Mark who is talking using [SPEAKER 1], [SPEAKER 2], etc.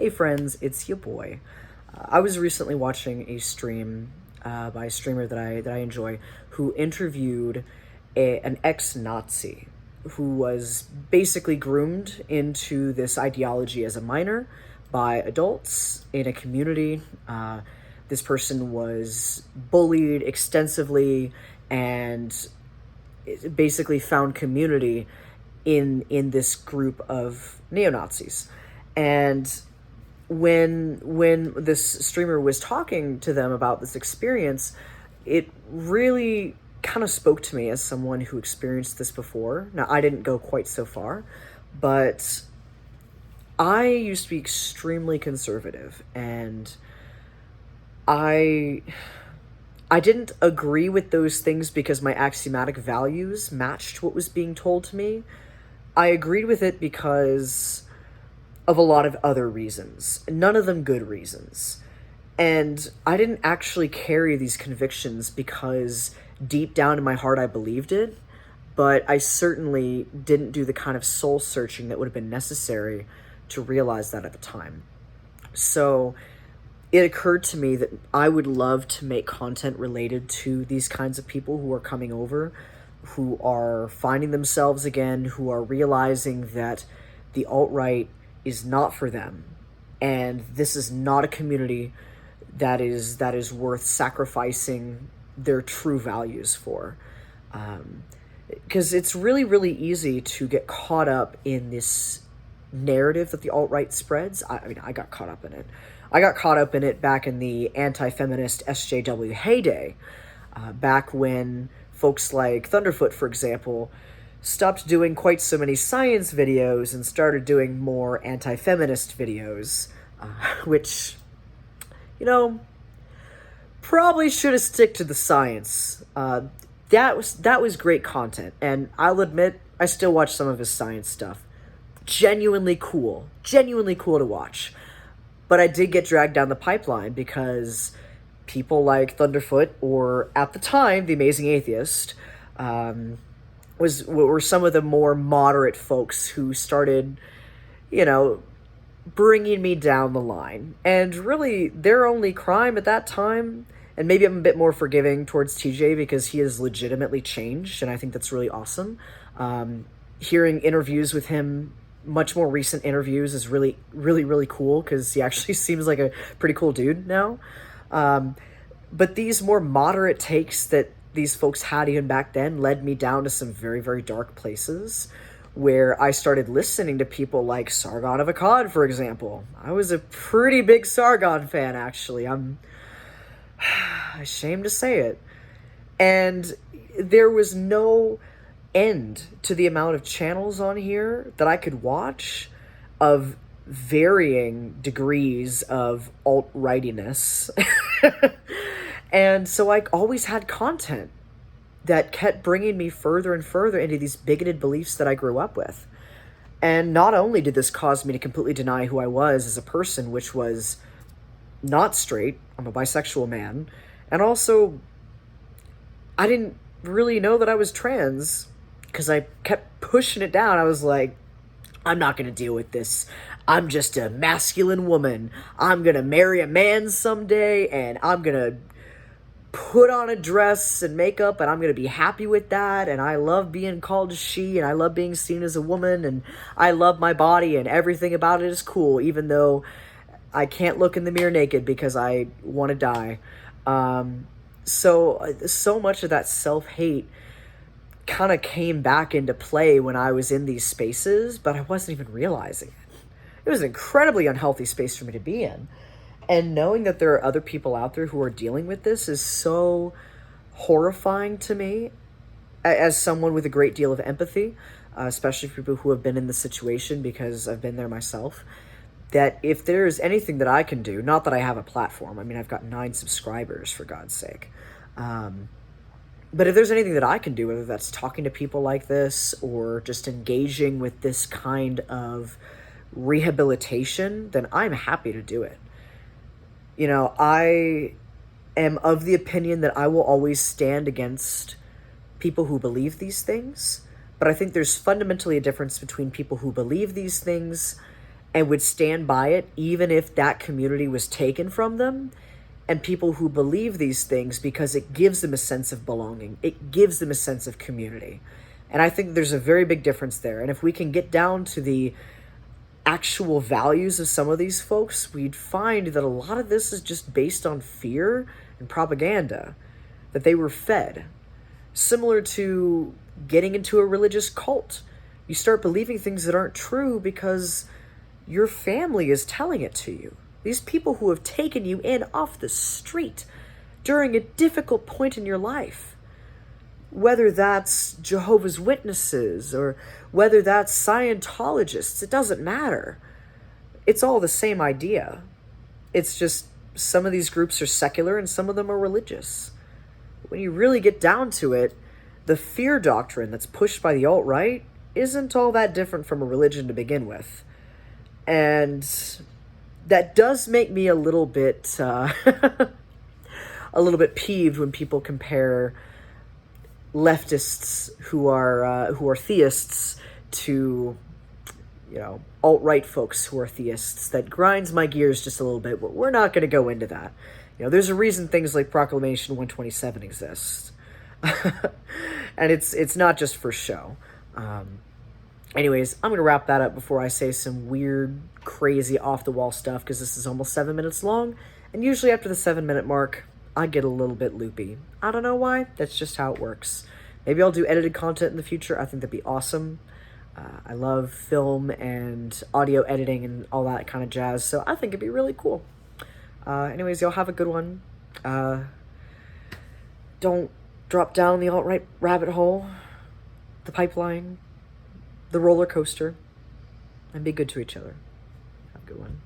[SPEAKER 1] Hey friends, it's your boy. I was recently watching a stream by a streamer that I enjoy, who interviewed an ex-Nazi who was basically groomed into this ideology as a minor by adults in a community. This person was bullied extensively and basically found community in this group of neo-Nazis. And when this streamer was talking to them about this experience, it really kind of spoke to me as someone who experienced this before. Now, I didn't go quite so far, but I used to be extremely conservative, and I didn't agree with those things because my axiomatic values matched what was being told to me. I agreed with it because of a lot of other reasons, none of them good reasons. And I didn't actually carry these convictions because deep down in my heart I believed it, but I certainly didn't do the kind of soul searching that would have been necessary to realize that at the time. So it occurred to me that I would love to make content related to these kinds of people who are coming over, who are finding themselves again, who are realizing that the alt-right is not for them, and this is not a community that is worth sacrificing their true values for. Because it's really, really easy to get caught up in this narrative that the alt-right spreads. I mean, I got caught up in it. I got caught up in it back in the anti-feminist SJW heyday, back when folks like Thunderfoot, for example, stopped doing quite so many science videos and started doing more anti-feminist videos, which, probably should have stick to the science. That was great content, and I'll admit, I still watch some of his science stuff. Genuinely cool to watch. But I did get dragged down the pipeline because people like Thunderfoot, or at the time, The Amazing Atheist, were some of the more moderate folks who started, bringing me down the line. And really, their only crime at that time, and maybe I'm a bit more forgiving towards TJ because he has legitimately changed, and I think that's really awesome. Hearing interviews with him, much more recent interviews, is really, really, really cool because he actually seems like a pretty cool dude now. But these more moderate takes that these folks had even back then led me down to some very, very dark places where I started listening to people like Sargon of Akkad, for example. I was a pretty big Sargon fan, actually. I'm ashamed to say it. And there was no end to the amount of channels on here that I could watch of varying degrees of alt-rightiness. And so I always had content that kept bringing me further and further into these bigoted beliefs that I grew up with. And not only did this cause me to completely deny who I was as a person, which was not straight, I'm a bisexual man, and also I didn't really know that I was trans because I kept pushing it down. I was like, I'm not going to deal with this. I'm just a masculine woman. I'm going to marry a man someday, and I'm going to put on a dress and makeup, and I'm going to be happy with that, and I love being called she, and I love being seen as a woman, and I love my body, and everything about it is cool, even though I can't look in the mirror naked because I want to die. So much of that self-hate kind of came back into play when I was in these spaces, but I wasn't even realizing it. It was an incredibly unhealthy space for me to be in. And knowing that there are other people out there who are dealing with this is so horrifying to me as someone with a great deal of empathy, especially for people who have been in the situation, because I've been there myself, that if there's anything that I can do, not that I have a platform, I mean, I've got 9 subscribers, for God's sake, but if there's anything that I can do, whether that's talking to people like this or just engaging with this kind of rehabilitation, then I'm happy to do it. I am of the opinion that I will always stand against people who believe these things, but I think there's fundamentally a difference between people who believe these things and would stand by it even if that community was taken from them, and people who believe these things because it gives them a sense of belonging. It gives them a sense of community. And I think there's a very big difference there. And if we can get down to the actual values of some of these folks, we'd find that a lot of this is just based on fear and propaganda that they were fed. Similar to getting into a religious cult. You start believing things that aren't true because your family is telling it to you. These people who have taken you in off the street during a difficult point in your life. Whether that's Jehovah's Witnesses or whether that's Scientologists, it doesn't matter. It's all the same idea. It's just some of these groups are secular and some of them are religious. When you really get down to it, the fear doctrine that's pushed by the alt-right isn't all that different from a religion to begin with. And that does make me a little bit a little bit peeved when people compare leftists who are theists to, you know, alt-right folks who are theists. That grinds my gears just a little bit, but we're not going to go into that. You know, there's a reason things like Proclamation 127 exist. And it's not just for show. Anyways, I'm going to wrap that up before I say some weird, crazy, off-the-wall stuff, because this is almost 7 minutes long, and usually after the 7-minute mark, I get a little bit loopy. I don't know why, that's just how it works. Maybe I'll do edited content in the future. I think that'd be awesome. I love film and audio editing and all that kind of jazz, so I think it'd be really cool. Anyways, y'all have a good one. Don't drop down the alt-right rabbit hole, the pipeline, the roller coaster, and be good to each other. Have a good one.